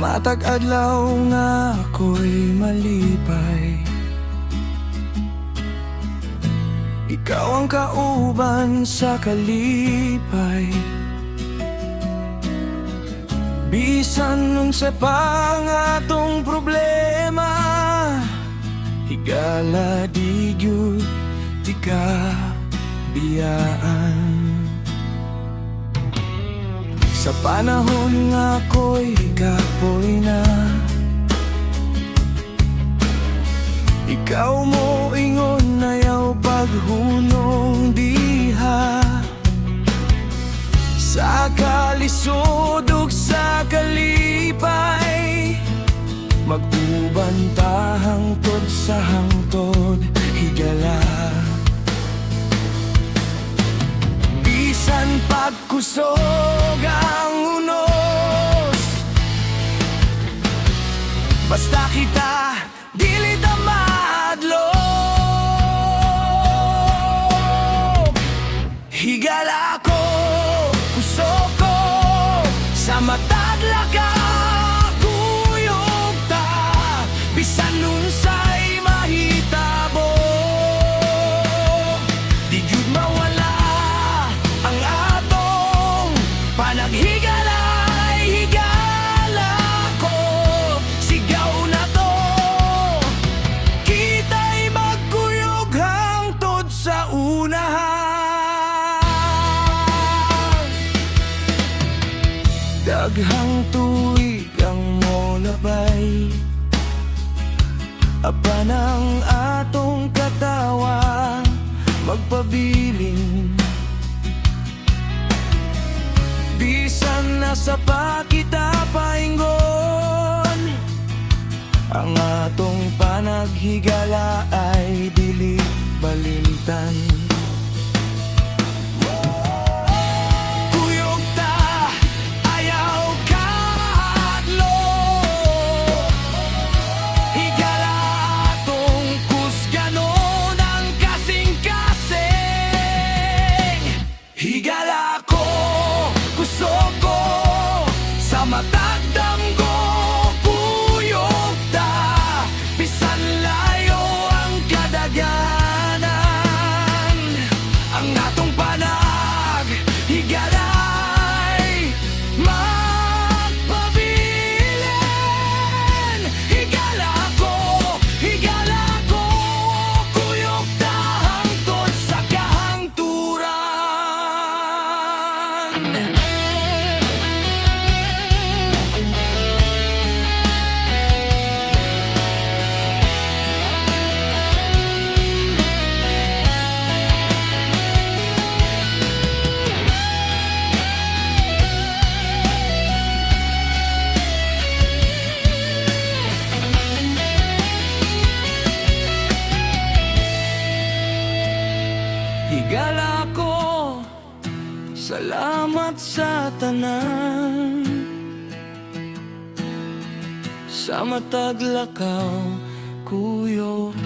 matag adlaw nga ako'y malipay, ikaw ang kauban sa kalipay. Bisan nun sa pang atong problema, higala di gyud di ka biyaan. Sa panahon nga ako'y kapoy na, ikaw mo ingon ayaw paghunong diha. Sa kalisod ug sa kalipay, mag-uban ta hangtod sa hangtod, higala. Bisan pagkusog ang unos, basta kita dili ta mahadlok. Higala ko, kusog ko, sa matag laka kuyog ta, bisan unsay mahitabo. Di gyud mawala ang atong panaghigalay. Higala ko, sigaw na to, kita'y magkuyog hangtod sa unahan. Daghang tuig ang molabay, apan ang atong katawa magpabiling. Bisan nasa pa kita paingon, ang atong panaghigala ay dili balimtan. Kuyog ta, ayaw kahadlok. Higala atong kusganon ang kasing-kasing. Higala ko, kusog ko, sa matag damgo kuyog ta, bisan layo ang kadaghanan. Ang atong panag higalay magpabilin. Higala ko, kuyog ta hangtod sa kahangturan. Higala ko, salamat sa tanan, sa matag lakaw kuyog